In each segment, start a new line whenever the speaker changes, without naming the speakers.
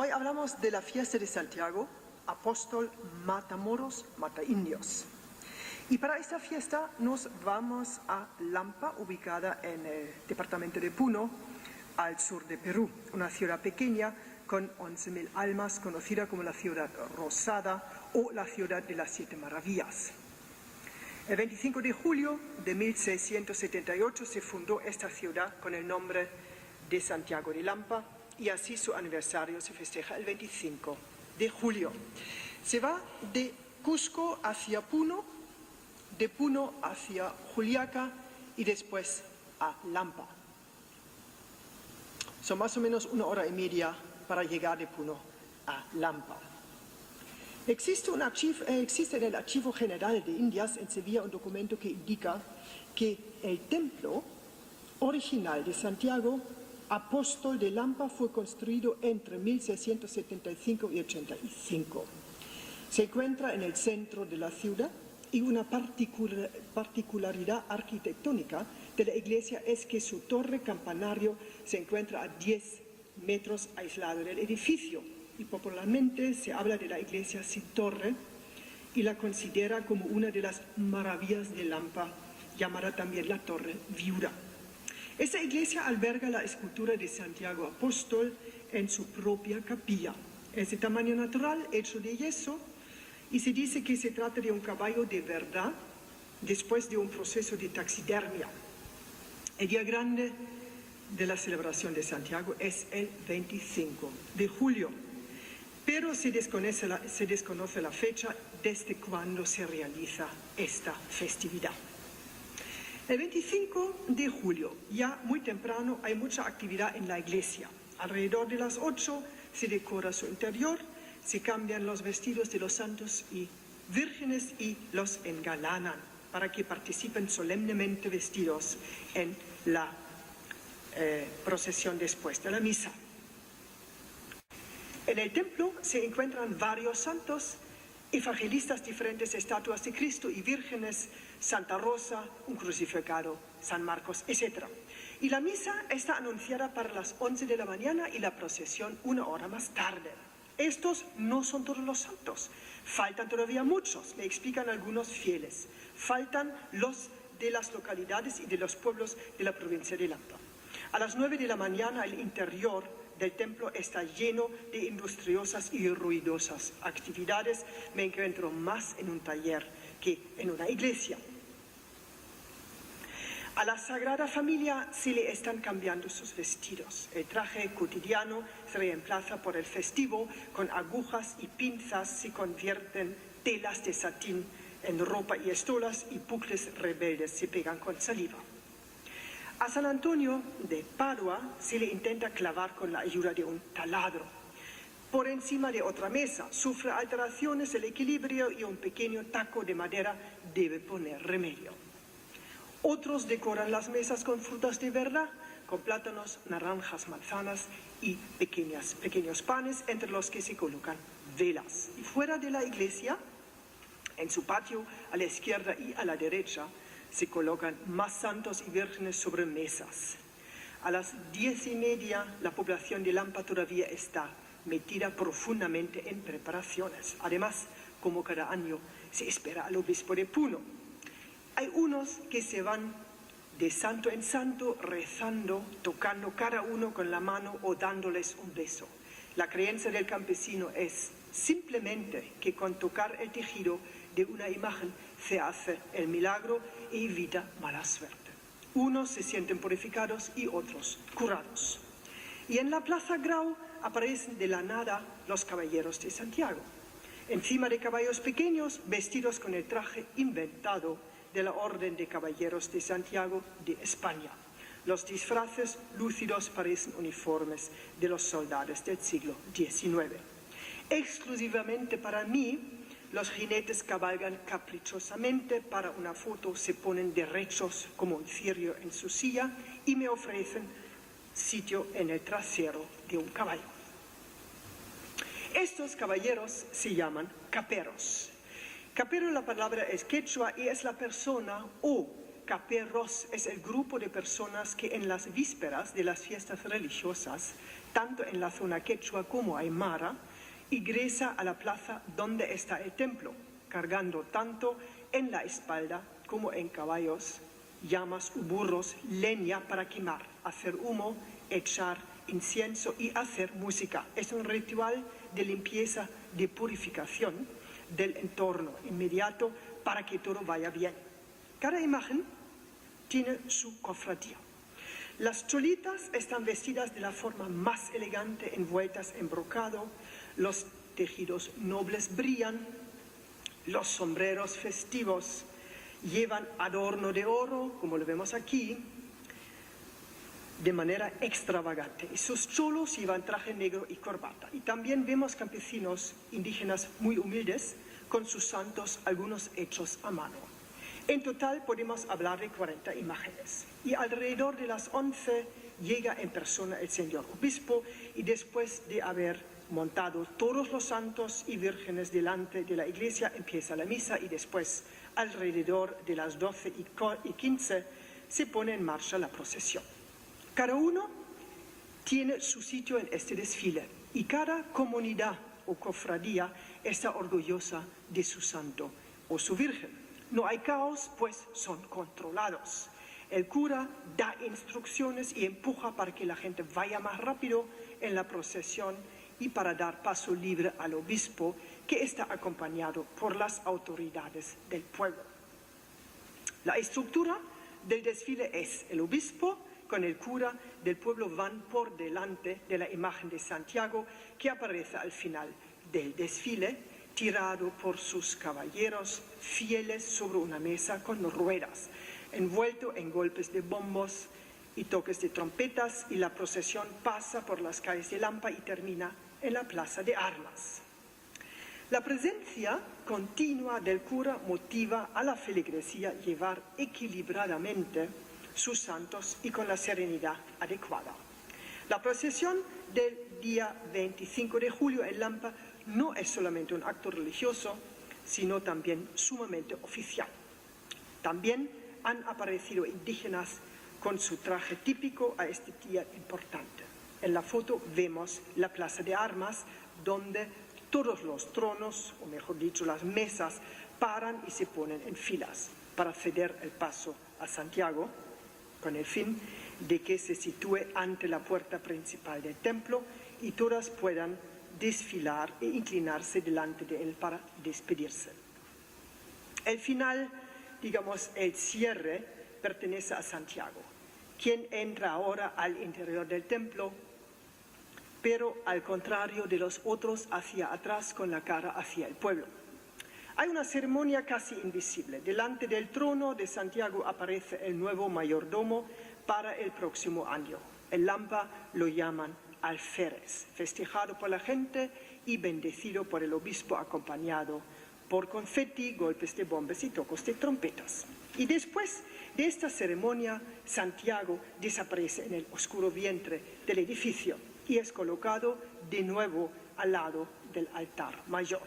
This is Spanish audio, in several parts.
Hoy hablamos de la fiesta de Santiago, apóstol mata moros, mata indios. Y para esta fiesta nos vamos a Lampa, ubicada en el departamento de Puno, al sur de Perú, una ciudad pequeña con 11.000 almas, conocida como la ciudad rosada o la ciudad de las 7 maravillas. El 25 de julio de 1678 se fundó esta ciudad con el nombre de Santiago de Lampa, y así su aniversario se festeja el 25 de julio. Se va de Cusco hacia Puno, de Puno hacia Juliaca y después a Lampa. Son más o menos 1 hora y media para llegar de Puno a Lampa. Existe en el Archivo General de Indias en Sevilla un documento que indica que el templo original de Santiago, apóstol de Lampa, fue construido entre 1675 y 85. Se encuentra en el centro de la ciudad y una particularidad arquitectónica de la iglesia es que su torre campanario se encuentra a 10 metros aislado del edificio y popularmente se habla de la iglesia sin torre y la considera como una de las maravillas de Lampa, llamada también la Torre Viuda. Esta iglesia alberga la escultura de Santiago Apóstol en su propia capilla. Es de tamaño natural, hecho de yeso, y se dice que se trata de un caballo de verdad después de un proceso de taxidermia. El día grande de la celebración de Santiago es el 25 de julio, pero se desconoce la fecha desde cuando se realiza esta festividad. El 25 de julio, ya muy temprano, hay mucha actividad en la iglesia. Alrededor de las 8 se decora su interior, se cambian los vestidos de los santos y vírgenes y los engalanan para que participen solemnemente vestidos en la procesión después de la misa. En el templo se encuentran varios santos, evangelistas, diferentes estatuas de Cristo y vírgenes, Santa Rosa, un crucificado, San Marcos, etc. Y la misa está anunciada para las 11 de la mañana y la procesión 1 hora más tarde. Estos no son todos los santos, faltan todavía muchos, me explican algunos fieles. Faltan los de las localidades y de los pueblos de la provincia de Lampa. A las 9 de la mañana el interior del templo está lleno de industriosas y ruidosas actividades. Me encuentro más en un taller que en una iglesia. A la Sagrada Familia se le están cambiando sus vestidos. El traje cotidiano se reemplaza por el festivo, con agujas y pinzas se convierten telas de satín en ropa y estolas y bucles rebeldes se pegan con saliva. A San Antonio de Padua se le intenta clavar con la ayuda de un taladro. Por encima de otra mesa sufre alteraciones el equilibrio y un pequeño taco de madera debe poner remedio. Otros decoran las mesas con frutas de verdad, con plátanos, naranjas, manzanas y pequeños panes, entre los que se colocan velas. Y fuera de la iglesia, en su patio, a la izquierda y a la derecha, se colocan más santos y vírgenes sobre mesas. A las 10:30 la población de Lampa todavía está metida profundamente en preparaciones. Además, como cada año, se espera al obispo de Puno. Hay unos que se van de santo en santo rezando, tocando cada uno con la mano o dándoles un beso. La creencia del campesino es simplemente que con tocar el tejido de una imagen se hace el milagro e evita mala suerte. Unos se sienten purificados y otros curados. Y en la Plaza Grau aparecen de la nada los caballeros de Santiago. Encima de caballos pequeños, vestidos con el traje inventado de la Orden de Caballeros de Santiago de España. Los disfraces lúcidos parecen uniformes de los soldados del siglo XIX. Exclusivamente para mí, los jinetes cabalgan caprichosamente, para una foto se ponen derechos como un cirio en su silla y me ofrecen sitio en el trasero de un caballo. Estos caballeros se llaman caperos. Capero, la palabra es quechua y es la persona o caperos es el grupo de personas que en las vísperas de las fiestas religiosas, tanto en la zona quechua como aymara, ingresa a la plaza donde está el templo, cargando tanto en la espalda como en caballos, llamas u burros, leña para quemar, hacer humo, echar incienso y hacer música. Es un ritual de limpieza, de purificación del entorno inmediato para que todo vaya bien. Cada imagen tiene su cofradía. Las cholitas están vestidas de la forma más elegante, envueltas en brocado, los tejidos nobles brillan, los sombreros festivos llevan adorno de oro, como lo vemos aquí, de manera extravagante. Y sus cholos llevan traje negro y corbata. Y también vemos campesinos indígenas muy humildes, con sus santos, algunos hechos a mano. En total podemos hablar de 40 imágenes. Y alrededor de las 11 llega en persona el señor obispo y después de haber montado todos los santos y vírgenes delante de la iglesia empieza la misa y después alrededor de las 12:15 se pone en marcha la procesión. Cada uno tiene su sitio en este desfile y cada comunidad o cofradía está orgullosa de su santo o su virgen. No hay caos, pues son controlados. El cura da instrucciones y empuja para que la gente vaya más rápido en la procesión y para dar paso libre al obispo, que está acompañado por las autoridades del pueblo. La estructura del desfile es: el obispo con el cura del pueblo van por delante de la imagen de Santiago, que aparece al final del desfile, tirado por sus caballeros fieles sobre una mesa con ruedas, envuelto en golpes de bombos y toques de trompetas, y la procesión pasa por las calles de Lampa y termina en la Plaza de Armas. La presencia continua del cura motiva a la feligresía llevar equilibradamente sus santos y con la serenidad adecuada. La procesión del día 25 de julio en Lampa no es solamente un acto religioso, sino también sumamente oficial. También han aparecido indígenas con su traje típico a este día importante. En la foto vemos la Plaza de Armas, donde todos los tronos, o mejor dicho, las mesas, paran y se ponen en filas para ceder el paso a Santiago, con el fin de que se sitúe ante la puerta principal del templo y todas puedan desfilar e inclinarse delante de él para despedirse. El final, digamos, el cierre, pertenece a Santiago, quien entra ahora al interior del templo, pero al contrario de los otros, hacia atrás con la cara hacia el pueblo. Hay una ceremonia casi invisible. Delante del trono de Santiago aparece el nuevo mayordomo para el próximo año. En Lampa lo llaman alférez, festejado por la gente y bendecido por el obispo, acompañado por confeti, golpes de bombas y tocos de trompetas. Y después de esta ceremonia, Santiago desaparece en el oscuro vientre del edificio y es colocado de nuevo al lado del altar mayor.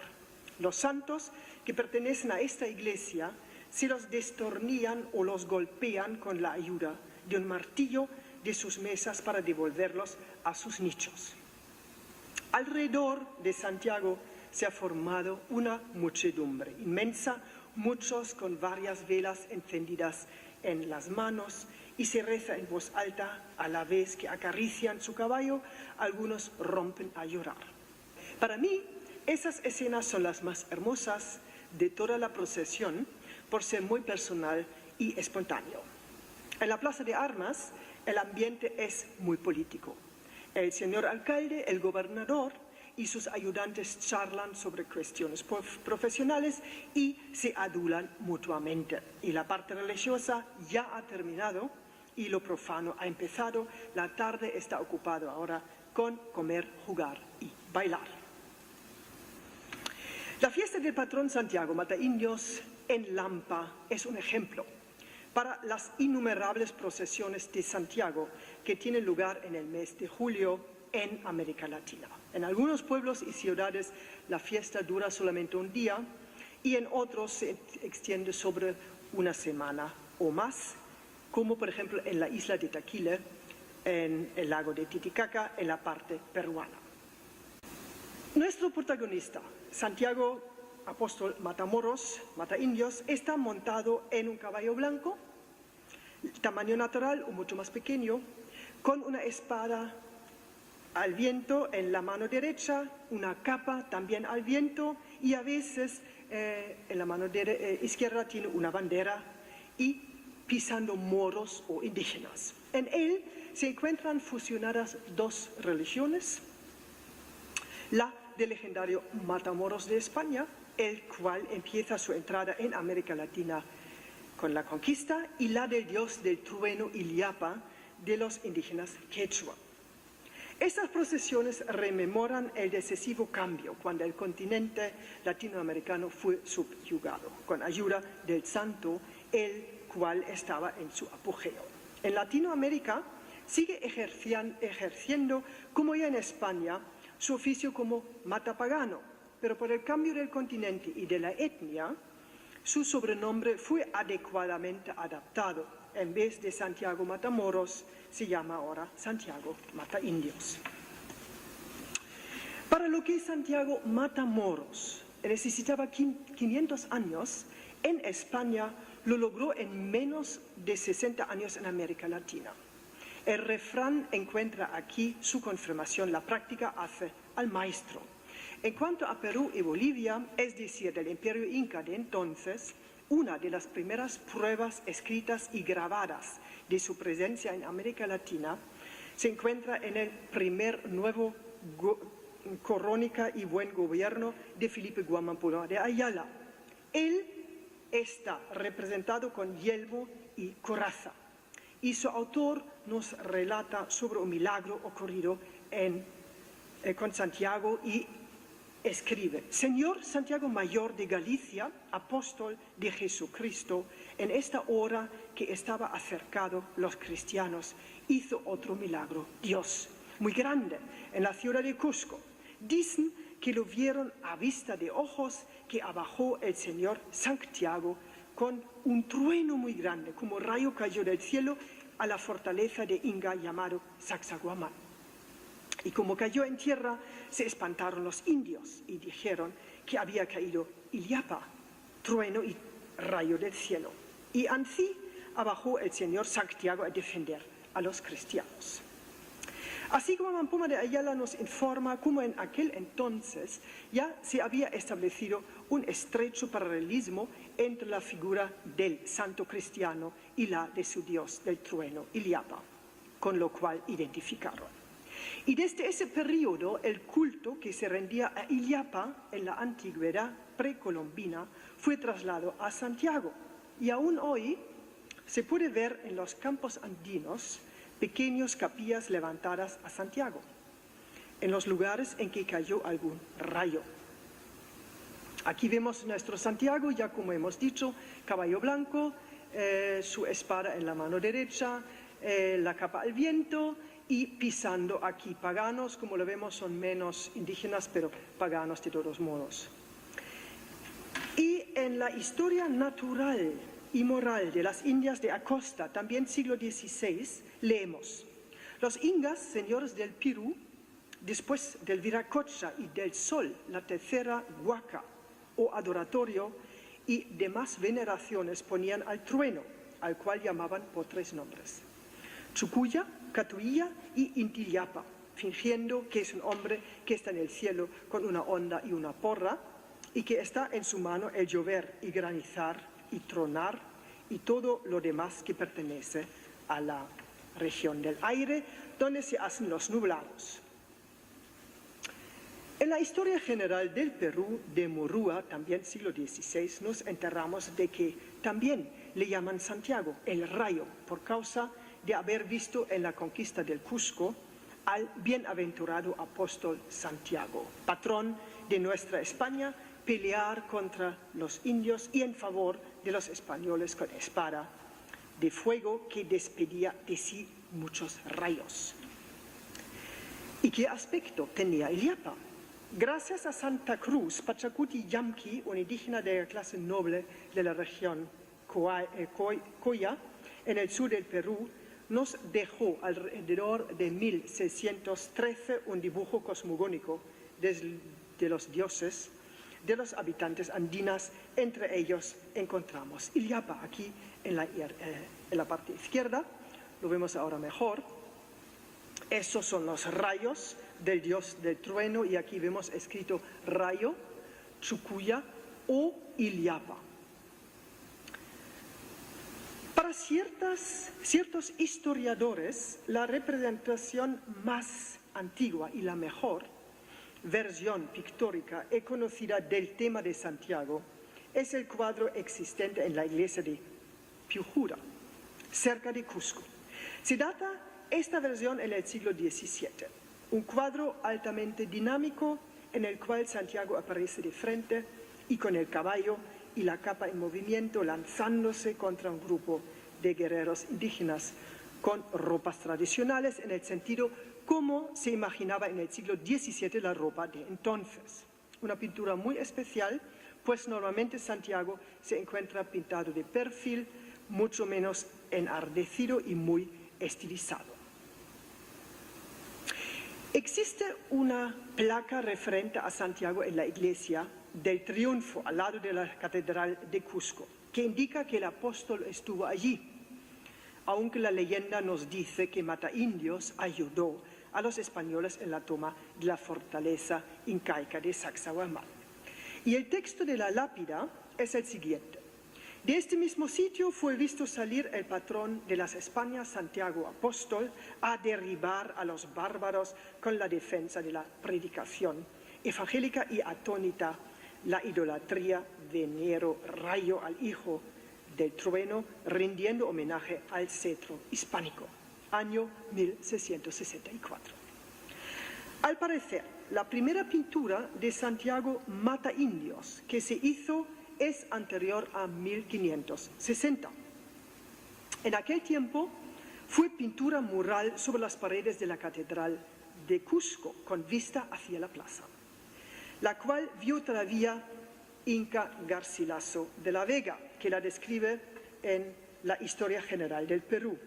Los santos que pertenecen a esta iglesia se los destornillan o los golpean con la ayuda de un martillo de sus mesas para devolverlos a sus nichos. Alrededor de Santiago se ha formado una muchedumbre inmensa, muchos con varias velas encendidas en las manos, y se reza en voz alta a la vez que acarician su caballo. Algunos rompen a llorar. Para mí, esas escenas son las más hermosas de toda la procesión por ser muy personal y espontáneo. En la Plaza de Armas el ambiente es muy político. El señor alcalde, el gobernador y sus ayudantes charlan sobre cuestiones profesionales y se adulan mutuamente. Y la parte religiosa ya ha terminado y lo profano ha empezado. La tarde está ocupada ahora con comer, jugar y bailar. La fiesta del patrón Santiago Mataindios en Lampa es un ejemplo para las innumerables procesiones de Santiago que tienen lugar en el mes de julio en América Latina. En algunos pueblos y ciudades la fiesta dura solamente un día y en otros se extiende sobre una semana o más, como por ejemplo en la isla de Taquile, en el lago de Titicaca, en la parte peruana. Nuestro protagonista, Santiago Apóstol Matamoros, Mataindios, está montado en un caballo blanco, tamaño natural o mucho más pequeño, con una espada al viento en la mano derecha, una capa también al viento y a veces en la mano izquierda tiene una bandera y pisando moros o indígenas. En él se encuentran fusionadas dos religiones, la del legendario Matamoros de España, el cual empieza su entrada en América Latina con la conquista, y la del dios del trueno Illapa de los indígenas quechua. Estas procesiones rememoran el decisivo cambio cuando el continente latinoamericano fue subyugado, con ayuda del santo, el cual estaba en su apogeo. En Latinoamérica sigue ejerciendo, como ya en España, su oficio como matapagano, pero por el cambio del continente y de la etnia, su sobrenombre fue adecuadamente adaptado. En vez de Santiago Matamoros, se llama ahora Santiago Mataindios. Para lo que Santiago Matamoros necesitaba 500 años, en España lo logró en menos de 60 años en América Latina. El refrán encuentra aquí su confirmación: la práctica hace al maestro. En cuanto a Perú y Bolivia, es decir, del Imperio Inca de entonces, una de las primeras pruebas escritas y grabadas de su presencia en América Latina se encuentra en el primer nuevo Crónica y Buen Gobierno de Felipe Guamapulo de Ayala. Él está representado con yelmo y coraza, y su autor nos relata sobre un milagro ocurrido con Santiago y escribe: Señor Santiago Mayor de Galicia, apóstol de Jesucristo, en esta hora que estaba acercado los cristianos, hizo otro milagro, Dios, muy grande, en la ciudad de Cusco. Dicen que lo vieron a vista de ojos, que abajó el Señor Santiago con un trueno muy grande, como rayo cayó del cielo a la fortaleza de Inga llamado Sacsayhuamán. Y como cayó en tierra, se espantaron los indios y dijeron que había caído Illapa, trueno y rayo del cielo. Y así abajó el Señor Santiago a defender a los cristianos. Así como Guamapulo de Ayala nos informa cómo en aquel entonces ya se había establecido un estrecho paralelismo entre la figura del santo cristiano y la de su dios del trueno, Illapa, con lo cual identificaron. Y desde ese periodo, el culto que se rendía a Illapa en la antigüedad precolombina fue trasladado a Santiago. Y aún hoy se puede ver en los campos andinos pequeñas capillas levantadas a Santiago, en los lugares en que cayó algún rayo. Aquí vemos nuestro Santiago, ya como hemos dicho, caballo blanco, su espada en la mano derecha, la capa al viento, y pisando aquí paganos, como lo vemos son menos indígenas, pero paganos de todos modos. Y en la historia natural y moral de las Indias de Acosta, también siglo XVI, leemos: los ingas, señores del Perú, después del Viracocha y del Sol, la tercera huaca o adoratorio y demás veneraciones ponían al trueno, al cual llamaban por 3 nombres: Chucuya, Catuilla y Intillapa, fingiendo que es un hombre que está en el cielo con una onda y una porra, y que está en su mano el llover y granizar y tronar y todo lo demás que pertenece a la región del aire, donde se hacen los nublados. En la historia general del Perú de Morúa, también siglo XVI, nos enteramos de que también le llaman Santiago, el rayo, por causa de haber visto en la conquista del Cusco al bienaventurado apóstol Santiago, patrón de nuestra España, pelear contra los indios y en favor de los españoles con espada de fuego que despedía de sí muchos rayos. ¿Y qué aspecto tenía Illapa? Gracias a Santa Cruz, Pachacuti Yamqui, un indígena de la clase noble de la región Coya, en el sur del Perú, nos dejó alrededor de 1613 un dibujo cosmogónico de los dioses de los habitantes andinas. Entre ellos encontramos Illapa, aquí en la parte izquierda, lo vemos ahora mejor. Esos son los rayos del dios del trueno y aquí vemos escrito rayo, Chucuya o Illapa. Para ciertos historiadores, la representación más antigua y la mejor versión pictórica y conocida del tema de Santiago es el cuadro existente en la iglesia de Piujura, cerca de Cusco. Se data esta versión en el siglo XVII, un cuadro altamente dinámico en el cual Santiago aparece de frente y con el caballo y la capa en movimiento lanzándose contra un grupo de guerreros indígenas con ropas tradicionales en el sentido como se imaginaba en el siglo XVII la ropa de entonces. Una pintura muy especial, pues normalmente Santiago se encuentra pintado de perfil, mucho menos enardecido y muy estilizado. Existe una placa referente a Santiago en la iglesia del Triunfo, al lado de la Catedral de Cusco, que indica que el apóstol estuvo allí, aunque la leyenda nos dice que Mataindios ayudó a los españoles en la toma de la fortaleza incaica de Sacsayhuamán. Y el texto de la lápida es el siguiente: de este mismo sitio fue visto salir el patrón de las Españas, Santiago Apóstol, a derribar a los bárbaros con la defensa de la predicación evangélica y atónita la idolatría de Nero Rayo al hijo del trueno, rindiendo homenaje al cetro hispánico, año 1664. Al parecer, la primera pintura de Santiago Mataindios que se hizo es anterior a 1560. En aquel tiempo fue pintura mural sobre las paredes de la Catedral de Cusco con vista hacia la plaza, la cual vio todavía Inca Garcilaso de la Vega, que la describe en la Historia General del Perú.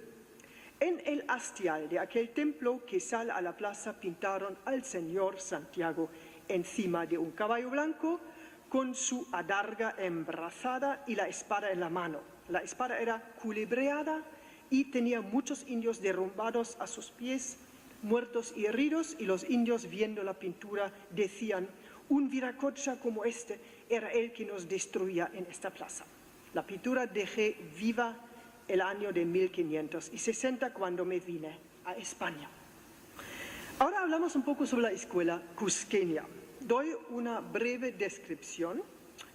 En el hastial de aquel templo que sale a la plaza pintaron al señor Santiago encima de un caballo blanco con su adarga embrazada y la espada en la mano. La espada era culebreada y tenía muchos indios derrumbados a sus pies, muertos y heridos, y los indios viendo la pintura decían: un viracocha como este era el que nos destruía en esta plaza. La pintura dejé viva el año de 1560 cuando me vine a España. Ahora hablamos un poco sobre la escuela cusqueña. Doy una breve descripción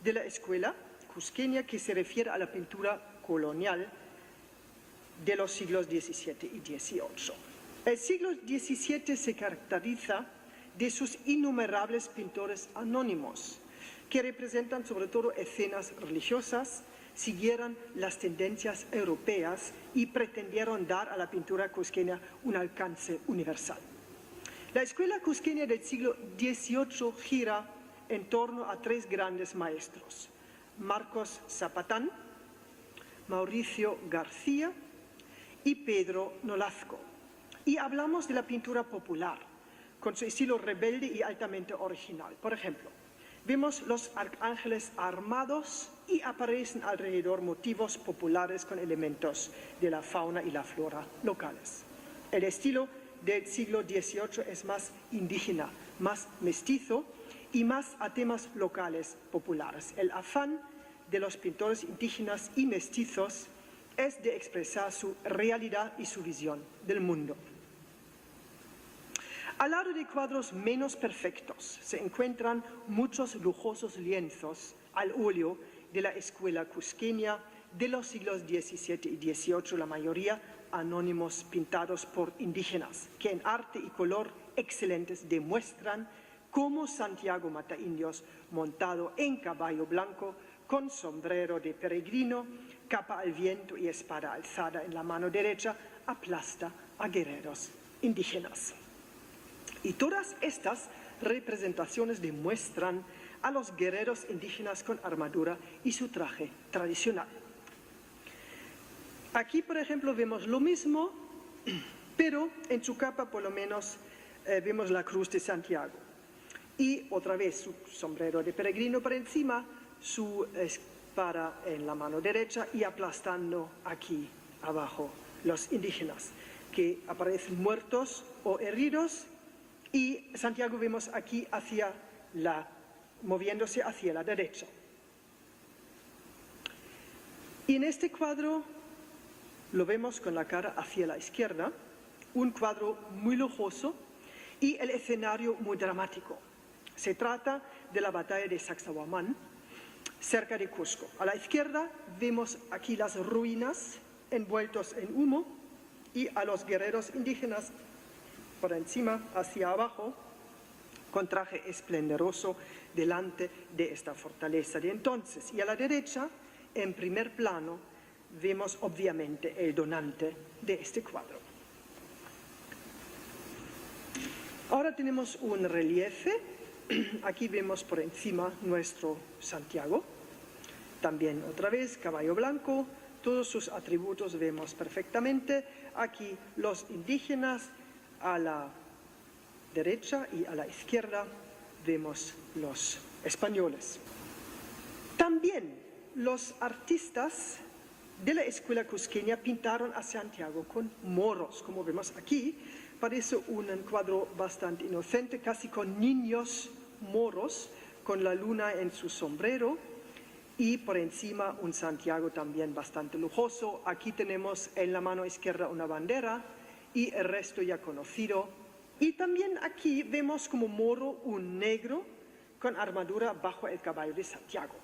de la escuela cusqueña que se refiere a la pintura colonial de los siglos XVII y XVIII. El siglo XVII se caracteriza de sus innumerables pintores anónimos, que representan sobre todo escenas religiosas, siguieron las tendencias europeas y pretendieron dar a la pintura cusqueña un alcance universal. La escuela cusqueña del siglo XVIII gira en torno a tres grandes maestros: Marcos Zapatán, Mauricio García y Pedro Nolasco. Y hablamos de la pintura popular, con su estilo rebelde y altamente original. Por ejemplo, vemos los arcángeles armados y aparecen alrededor motivos populares con elementos de la fauna y la flora locales. El estilo del siglo XVIII es más indígena, más mestizo y más a temas locales populares. El afán de los pintores indígenas y mestizos es de expresar su realidad y su visión del mundo. Al lado de cuadros menos perfectos se encuentran muchos lujosos lienzos al óleo de la escuela cusqueña de los siglos XVII y XVIII, la mayoría anónimos pintados por indígenas, que en arte y color excelentes demuestran cómo Santiago Mataindios, montado en caballo blanco, con sombrero de peregrino, capa al viento y espada alzada en la mano derecha, aplasta a guerreros indígenas. Y todas estas representaciones demuestran a los guerreros indígenas con armadura y su traje tradicional. Aquí, por ejemplo, vemos lo mismo, pero en su capa por lo menos vemos la cruz de Santiago. Y otra vez su sombrero de peregrino por encima, su espada en la mano derecha y aplastando aquí abajo los indígenas que aparecen muertos o heridos, y Santiago vemos aquí moviéndose hacia la derecha. Y en este cuadro lo vemos con la cara hacia la izquierda, un cuadro muy lujoso y el escenario muy dramático. Se trata de la batalla de Sacsayhuamán, cerca de Cusco. A la izquierda vemos aquí las ruinas envueltos en humo y a los guerreros indígenas por encima, hacia abajo, con traje esplendoroso delante de esta fortaleza de entonces. Y a la derecha, en primer plano, vemos obviamente el donante de este cuadro. Ahora tenemos un relieve. Aquí vemos por encima nuestro Santiago. También otra vez caballo blanco. Todos sus atributos vemos perfectamente. Aquí los indígenas a la derecha y a la izquierda vemos los españoles. También los artistas de la escuela cusqueña pintaron a Santiago con moros, como vemos aquí. Parece un cuadro bastante inocente, casi con niños moros, con la luna en su sombrero y por encima un Santiago también bastante lujoso. Aquí tenemos en la mano izquierda una bandera y el resto ya conocido. Y también aquí vemos como moro un negro con armadura bajo el caballo de Santiago.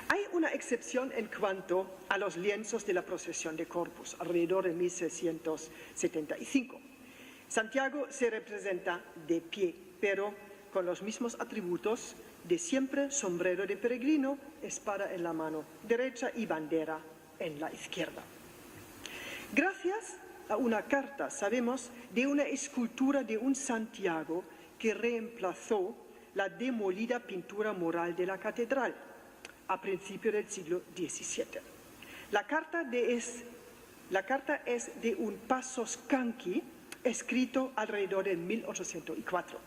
Hay una excepción en cuanto a los lienzos de la procesión de Corpus, alrededor de 1675. Santiago se representa de pie, pero con los mismos atributos de siempre: sombrero de peregrino, espada en la mano derecha y bandera en la izquierda. Gracias a una carta sabemos de una escultura de un Santiago que reemplazó la demolida pintura mural de la catedral a principios del siglo XVII. La carta es de un Pasoscanqui escrito alrededor de 1804.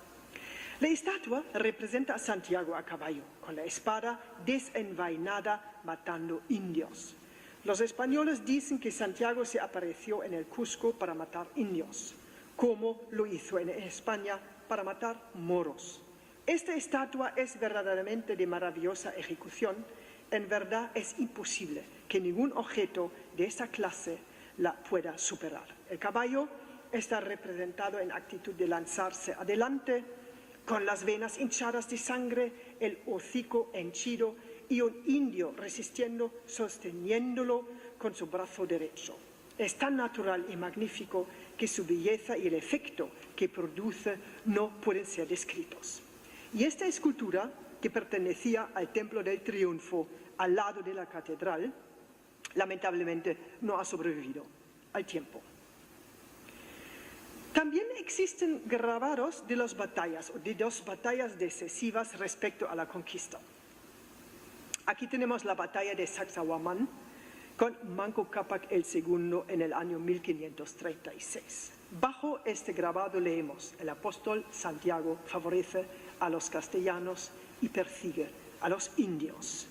La estatua representa a Santiago a caballo, con la espada desenvainada matando indios. Los españoles dicen que Santiago se apareció en el Cusco para matar indios, como lo hizo en España para matar moros. Esta estatua es verdaderamente de maravillosa ejecución. En verdad es imposible que ningún objeto de esta clase la pueda superar. El caballo está representado en actitud de lanzarse adelante, con las venas hinchadas de sangre, el hocico henchido y un indio resistiendo, sosteniéndolo con su brazo derecho. Es tan natural y magnífico que su belleza y el efecto que produce no pueden ser descritos. Y esta escultura, que pertenecía al Templo del Triunfo al lado de la catedral, lamentablemente no ha sobrevivido al tiempo. También existen grabados de las batallas, o de dos batallas decisivas respecto a la conquista. Aquí tenemos la batalla de Sacsayhuamán con Manco Cápac II en el año 1536. Bajo este grabado leemos: el apóstol Santiago favorece a los castellanos y persigue a los indios.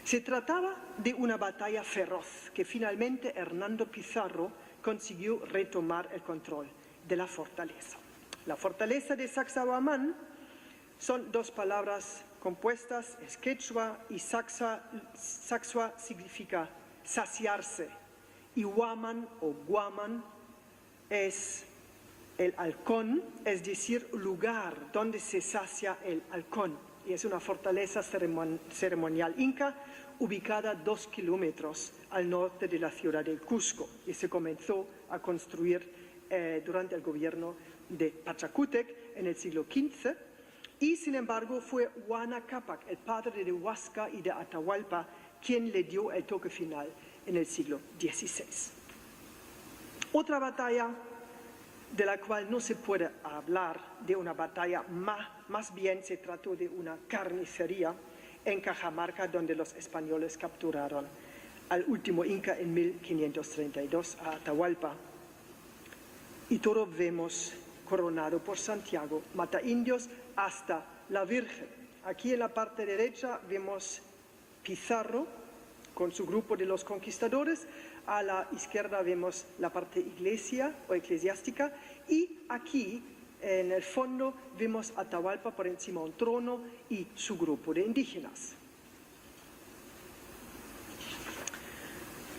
Se trataba de una batalla feroz que finalmente Hernando Pizarro consiguió retomar el control de la fortaleza. La fortaleza de Sacsayhuamán son dos palabras compuestas, es quechua, y sacsua significa saciarse, y huaman o guaman es el halcón, es decir, lugar donde se sacia el halcón. Y es una fortaleza ceremonial inca ubicada 2 kilómetros al norte de la ciudad de Cusco, y se comenzó a construir durante el gobierno de Pachacútec en el siglo XV, y sin embargo fue Huayna Cápac, el padre de Huasca y de Atahualpa, quien le dio el toque final en el siglo XVI. Otra batalla de la cual no se puede hablar de una batalla, más bien se trató de una carnicería en Cajamarca, donde los españoles capturaron al último Inca en 1532 a Atahualpa. Y todo vemos coronado por Santiago, mata indios hasta la Virgen. Aquí en la parte derecha vemos Pizarro con su grupo de los conquistadores, a la izquierda vemos la parte iglesia o eclesiástica y aquí en el fondo vemos a Atahualpa por encima de un trono y su grupo de indígenas.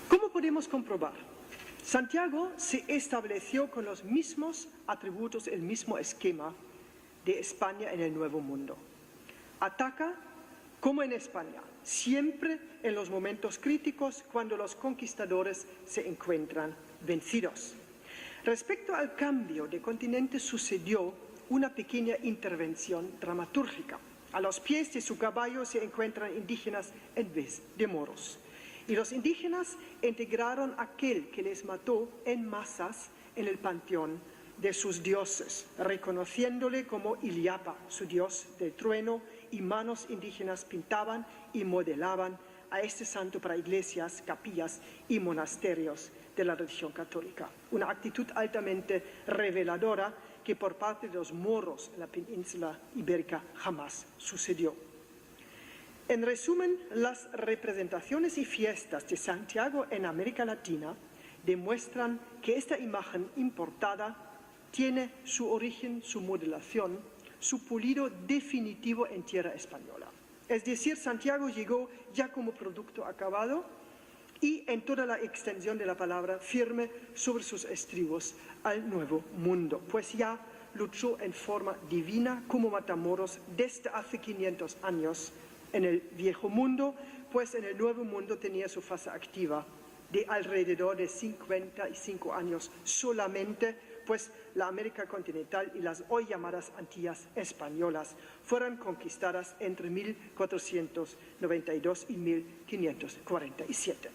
¿Cómo podemos comprobar? Santiago se estableció con los mismos atributos, el mismo esquema de España en el Nuevo Mundo. Ataca como en España, siempre en los momentos críticos cuando los conquistadores se encuentran vencidos. Respecto al cambio de continente sucedió una pequeña intervención dramatúrgica. A los pies de su caballo se encuentran indígenas en vez de moros. Y los indígenas integraron aquel que les mató en masas en el panteón de sus dioses, reconociéndole como Illapa, su dios del trueno, y manos indígenas pintaban y modelaban a este santo para iglesias, capillas y monasterios de la religión católica. Una actitud altamente reveladora que por parte de los moros en la península ibérica jamás sucedió. En resumen, las representaciones y fiestas de Santiago en América Latina demuestran que esta imagen importada tiene su origen, su modelación, su pulido definitivo en tierra española. Es decir, Santiago llegó ya como producto acabado y en toda la extensión de la palabra firme sobre sus estribos al Nuevo Mundo, pues ya luchó en forma divina como Matamoros desde hace 500 años en el Viejo Mundo, pues en el Nuevo Mundo tenía su fase activa de alrededor de 55 años solamente, pues la América continental y las hoy llamadas Antillas españolas fueron conquistadas entre 1492 y 1547.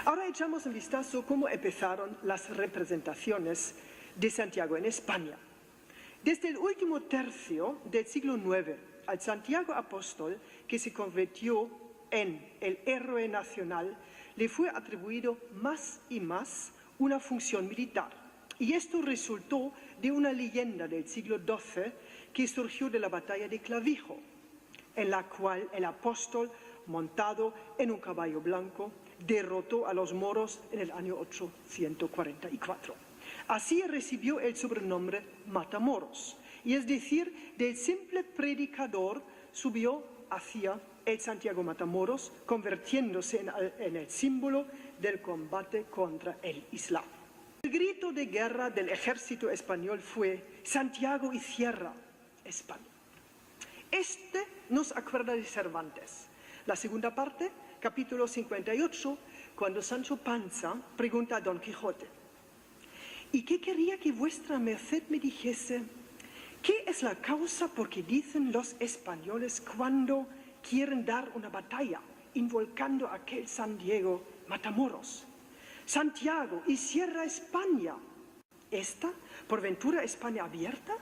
Ahora echamos un vistazo a cómo empezaron las representaciones de Santiago en España. Desde el último tercio del siglo IX, al Santiago Apóstol, que se convirtió en el héroe nacional, le fue atribuido más y más una función militar. Y esto resultó de una leyenda del siglo XII que surgió de la batalla de Clavijo, en la cual el apóstol, montado en un caballo blanco, derrotó a los moros en el año 844. Así recibió el sobrenombre Matamoros, y es decir, del simple predicador subió hacia el Santiago Matamoros, convirtiéndose en el símbolo del combate contra el Islam. El grito de guerra del ejército español fue Santiago y cierra España. Este nos acuerda de Cervantes. La segunda parte, capítulo 58, cuando Sancho Panza pregunta a Don Quijote: ¿y qué quería que vuestra merced me dijese? ¿Qué es la causa por que dicen los españoles cuando quieren dar una batalla, invocando a aquel San Diego Matamoros? Santiago y cierra España. ¿Esta, por ventura, España abierta?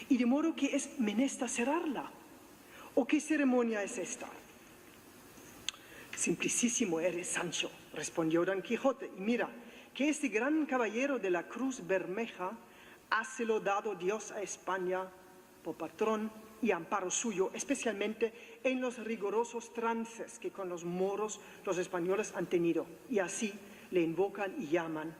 Y de modo que es menester cerrarla. ¿O qué ceremonia es esta? Simplicísimo eres, Sancho, respondió Don Quijote, y mira, que este gran caballero de la Cruz Bermeja háselo dado Dios a España por patrón y amparo suyo, especialmente en los rigurosos trances que con los moros los españoles han tenido, y así le invocan y llaman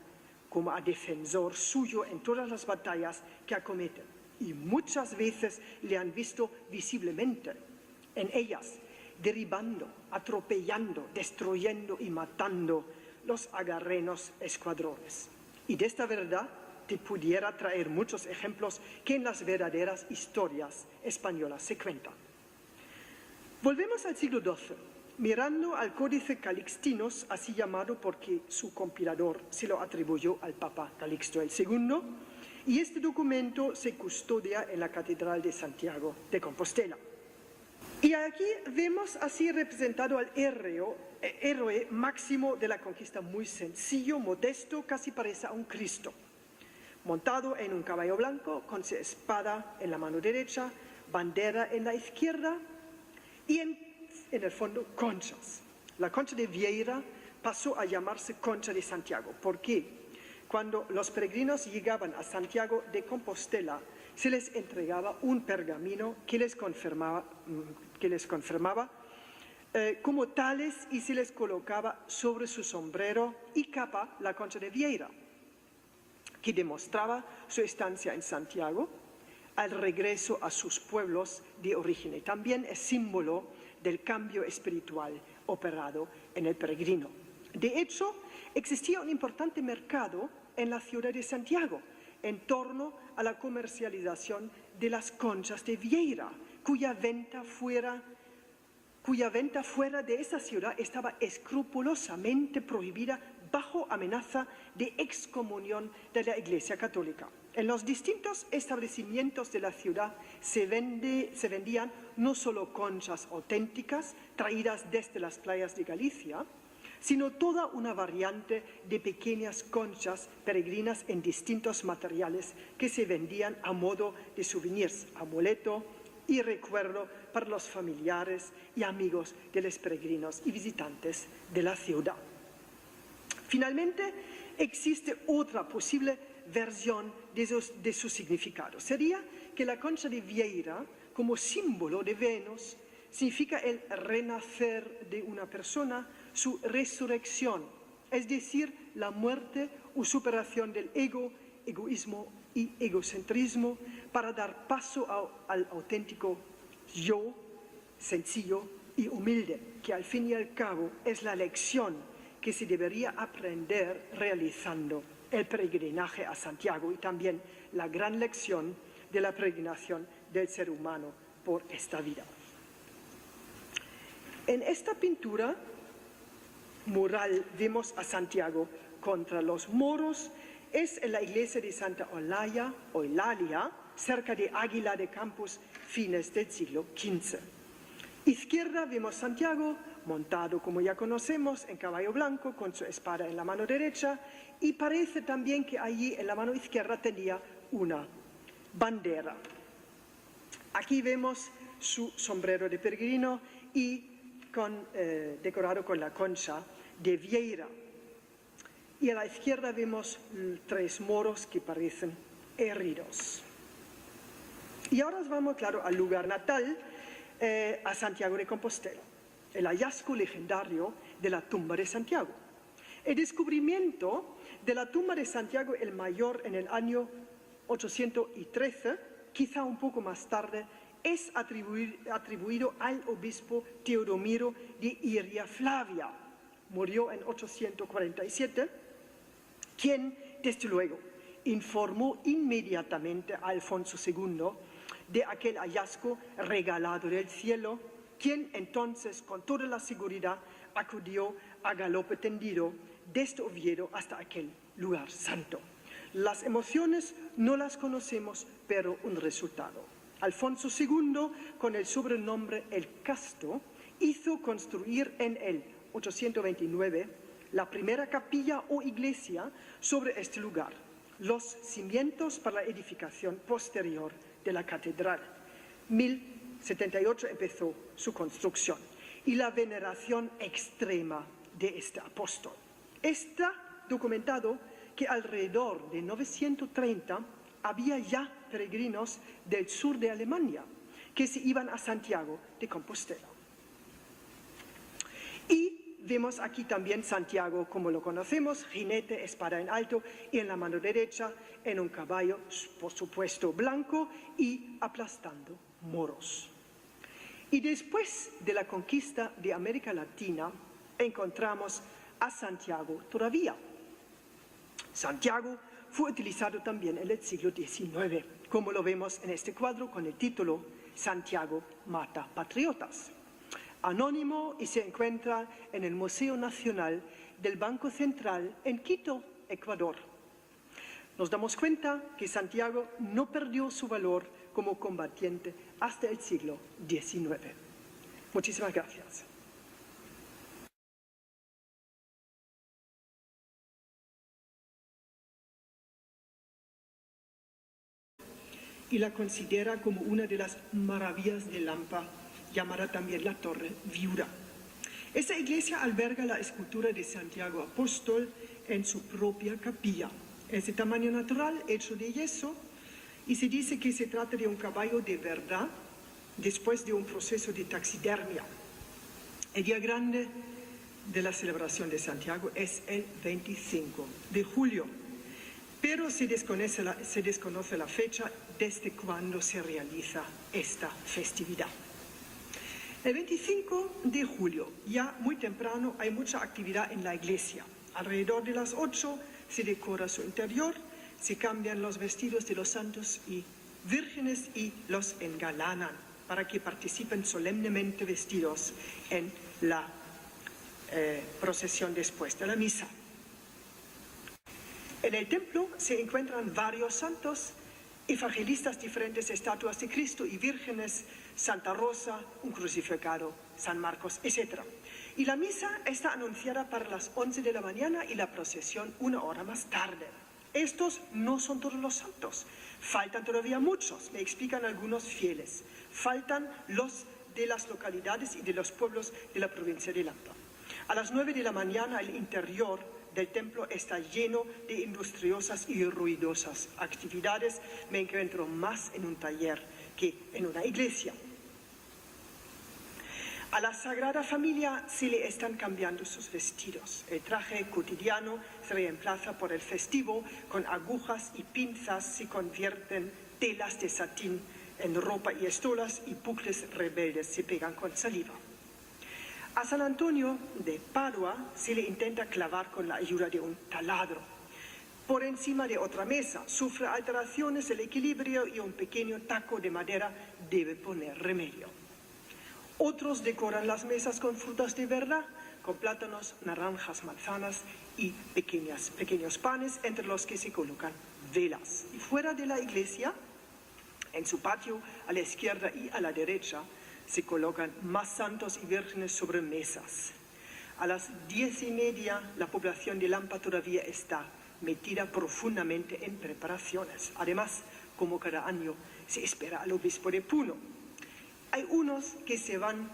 como a defensor suyo en todas las batallas que acometen, y muchas veces le han visto visiblemente en ellas, derribando, atropellando, destruyendo y matando los agarrenos escuadrones. Y de esta verdad te pudiera traer muchos ejemplos que en las verdaderas historias españolas se cuentan. Volvemos al siglo XII, mirando al Códice Calixtinos, así llamado porque su compilador se lo atribuyó al Papa Calixto II, y este documento se custodia en la Catedral de Santiago de Compostela. Y aquí vemos así representado al héroe máximo de la conquista, muy sencillo, modesto, casi parece a un Cristo, montado en un caballo blanco, con su espada en la mano derecha, bandera en la izquierda y en el fondo conchas. La Concha de Vieira pasó a llamarse Concha de Santiago. ¿Por qué? Cuando los peregrinos llegaban a Santiago de Compostela, se les entregaba un pergamino que les confirmaba como tales y se les colocaba sobre su sombrero y capa la Concha de Vieira, que demostraba su estancia en Santiago al regreso a sus pueblos de origen. Y también es símbolo del cambio espiritual operado en el peregrino. De hecho, existía un importante mercado en la ciudad de Santiago en torno a la comercialización de las conchas de Vieira, cuya venta fuera de esa ciudad estaba escrupulosamente prohibida bajo amenaza de excomunión de la Iglesia Católica. En los distintos establecimientos de la ciudad se vendían no solo conchas auténticas traídas desde las playas de Galicia, sino toda una variante de pequeñas conchas peregrinas en distintos materiales que se vendían a modo de souvenirs, amuleto y recuerdo para los familiares y amigos de los peregrinos y visitantes de la ciudad. Finalmente, existe otra posible versión de su significado. Sería que la Concha de Vieira, como símbolo de Venus, significa el renacer de una persona, su resurrección, es decir, la muerte o superación del egoísmo y egocentrismo para dar paso al auténtico yo, sencillo y humilde, que al fin y al cabo es la lección que se debería aprender realizando el peregrinaje a Santiago y también la gran lección de la peregrinación del ser humano por esta vida. En esta pintura mural vemos a Santiago contra los moros. Es en la iglesia de Santa Eulalia, cerca de Águila de Campos, fines del siglo XV. Izquierda vemos Santiago montado, como ya conocemos, en caballo blanco con su espada en la mano derecha, y parece también que allí en la mano izquierda tenía una bandera. Aquí vemos su sombrero de peregrino y decorado con la concha de Vieira. Y a la izquierda vemos 3 moros que parecen heridos. Y ahora vamos, claro, al lugar natal, a Santiago de Compostela, el hallazgo legendario de la tumba de Santiago. El descubrimiento de la tumba de Santiago el Mayor en el año 813, quizá un poco más tarde, es atribuido al obispo Teodomiro de Iria Flavia. Murió en 847, quien, desde luego, informó inmediatamente a Alfonso II de aquel hallazgo regalado del cielo, quien entonces, con toda la seguridad, acudió a galope tendido desde Oviedo hasta aquel lugar santo. Las emociones no las conocemos, pero un resultado. Alfonso II, con el sobrenombre El Casto, hizo construir en el 829 la primera capilla o iglesia sobre este lugar, los cimientos para la edificación posterior de la catedral. 1078 empezó su construcción y la veneración extrema de este apóstol. Está documentado que alrededor de 930 había ya peregrinos del sur de Alemania que se iban a Santiago de Compostela. Y vemos aquí también Santiago como lo conocemos, jinete, espada en alto y en la mano derecha en un caballo, por supuesto, blanco y aplastando moros. Y después de la conquista de América Latina encontramos a Santiago todavía. Santiago fue utilizado también en el siglo XIX, como lo vemos en este cuadro con el título Santiago mata patriotas. Anónimo y se encuentra en el Museo Nacional del Banco Central en Quito, Ecuador. Nos damos cuenta que Santiago no perdió su valor como combatiente hasta el siglo XIX. Muchísimas gracias. Y la considera como una de las maravillas de Lampa, llamada también la Torre Viura. Esta iglesia alberga la escultura de Santiago Apóstol en su propia capilla. Es de tamaño natural, hecho de yeso, y se dice que se trata de un caballo de verdad después de un proceso de taxidermia. El día grande de la celebración de Santiago es el 25 de julio, pero se desconoce la fecha desde cuando se realiza esta festividad. El 25 de julio, ya muy temprano, hay mucha actividad en la iglesia. Alrededor de las 8 se decora su interior, se cambian los vestidos de los santos y vírgenes y los engalanan para que participen solemnemente vestidos en la procesión después de la misa. En el templo se encuentran varios santos, evangelistas, diferentes estatuas de Cristo y vírgenes, Santa Rosa, un crucificado, San Marcos, etc. Y la misa está anunciada para las 11 de la mañana y la procesión 1 hora más tarde. Estos no son todos los santos, faltan todavía muchos, me explican algunos fieles. Faltan los de las localidades y de los pueblos de la provincia de Lampa. A las 9 de la mañana el interior del templo está lleno de industriosas y ruidosas actividades. Me encuentro más en un taller que en una iglesia. A la Sagrada Familia se le están cambiando sus vestidos. El traje cotidiano se reemplaza por el festivo, con agujas y pinzas se convierten telas de satín en ropa y estolas, y bucles rebeldes se pegan con saliva. A San Antonio de Padua se le intenta clavar con la ayuda de un taladro. Por encima de otra mesa sufre alteraciones el equilibrio y un pequeño taco de madera debe poner remedio. Otros decoran las mesas con frutas de verdad, con plátanos, naranjas, manzanas y pequeños panes, entre los que se colocan velas. Y fuera de la iglesia, en su patio, a la izquierda y a la derecha, se colocan más santos y vírgenes sobre mesas. A las 10:30 la población de Lampa todavía está metida profundamente en preparaciones. Además, como cada año, se espera al obispo de Puno. Hay unos que se van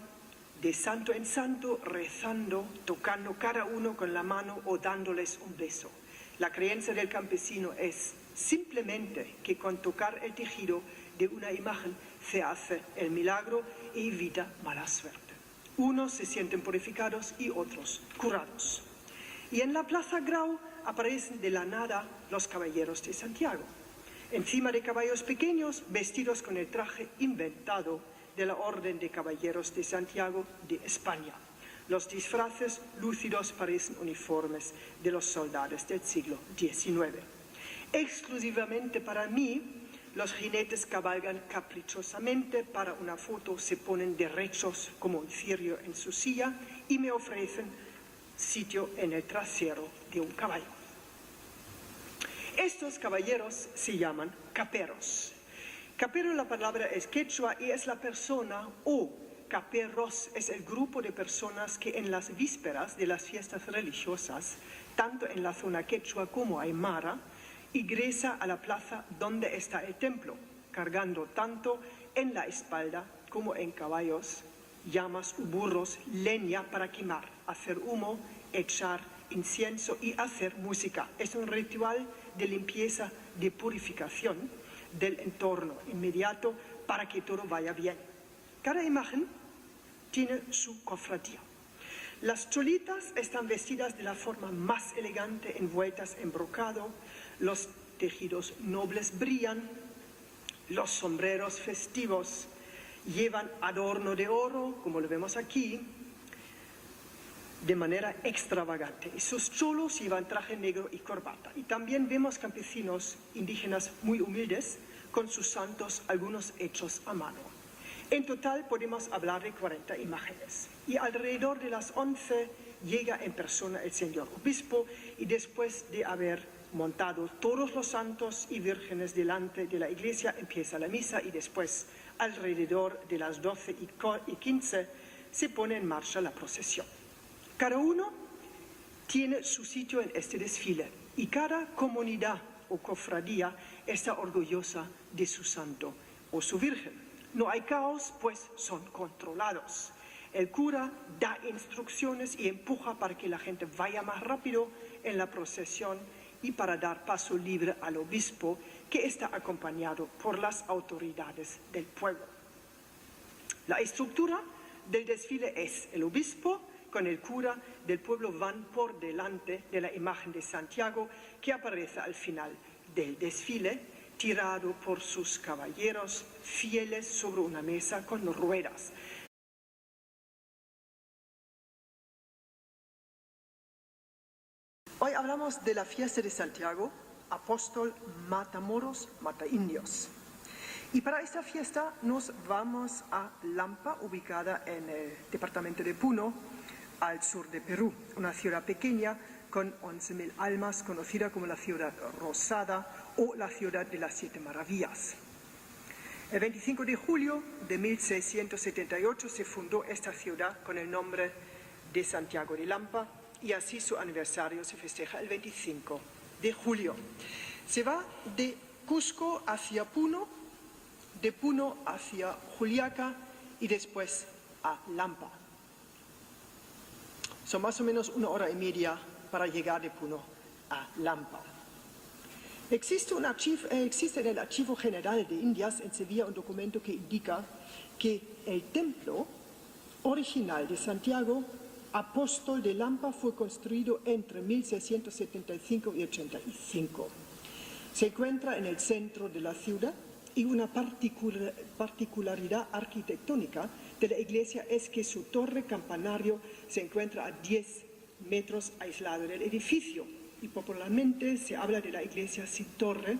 de santo en santo rezando, tocando cada uno con la mano o dándoles un beso. La creencia del campesino es simplemente que con tocar el tejido de una imagen se hace el milagro e evita mala suerte. Unos se sienten purificados y otros curados. Y en la Plaza Grau aparecen de la nada los caballeros de Santiago. Encima de caballos pequeños, vestidos con el traje inventado de la Orden de Caballeros de Santiago de España. Los disfraces lúcidos parecen uniformes de los soldados del siglo XIX. Exclusivamente para mí, los jinetes cabalgan caprichosamente. Para una foto se ponen derechos como un cirio en su silla y me ofrecen sitio en el trasero de un caballo. Estos caballeros se llaman caperos. Capero, la palabra es quechua y es la persona, o caperos es el grupo de personas que en las vísperas de las fiestas religiosas, tanto en la zona quechua como aymara, ingresa a la plaza donde está el templo, cargando tanto en la espalda como en caballos, llamas u burros, leña para quemar, hacer humo, echar incienso y hacer música. Es un ritual de limpieza, de purificación del entorno inmediato para que todo vaya bien. Cada imagen tiene su cofradía. Las cholitas están vestidas de la forma más elegante, envueltas en brocado, los tejidos nobles brillan, los sombreros festivos llevan adorno de oro, como lo vemos aquí, de manera extravagante. Y sus cholos llevan traje negro y corbata. Y también vemos campesinos indígenas muy humildes con sus santos, algunos hechos a mano. En total podemos hablar de 40 imágenes. Y alrededor de las 11 llega en persona el señor obispo y después de haber montado todos los santos y vírgenes delante de la iglesia empieza la misa y después alrededor de las 12:15 se pone en marcha la procesión. Cada uno tiene su sitio en este desfile y cada comunidad o cofradía está orgullosa de su santo o su virgen. No hay caos, pues son controlados. El cura da instrucciones y empuja para que la gente vaya más rápido en la procesión y para dar paso libre al obispo, que está acompañado por las autoridades del pueblo. La estructura del desfile es: el obispo con el cura del pueblo van por delante de la imagen de Santiago, que aparece al final del desfile, tirado por sus caballeros fieles sobre una mesa con ruedas. Hoy hablamos de la fiesta de Santiago, apóstol mata moros, mata indios. Y para esta fiesta nos vamos a Lampa, ubicada en el departamento de Puno, al sur de Perú, una ciudad pequeña con 11.000 almas, conocida como la ciudad rosada o la ciudad de las 7 maravillas. El 25 de julio de 1678 se fundó esta ciudad con el nombre de Santiago de Lampa, y así su aniversario se festeja el 25 de julio. Se va de Cusco hacia Puno, de Puno hacia Juliaca y después a Lampa. Son más o menos 1 hora y media para llegar de Puno a Lampa. Existe en el Archivo General de Indias en Sevilla un documento que indica que el templo original de Santiago, apóstol de Lampa, fue construido entre 1675 y 85. Se encuentra en el centro de la ciudad y una particularidad arquitectónica de la iglesia es que su torre campanario se encuentra a 10 metros aislado del edificio y popularmente se habla de la iglesia sin torre.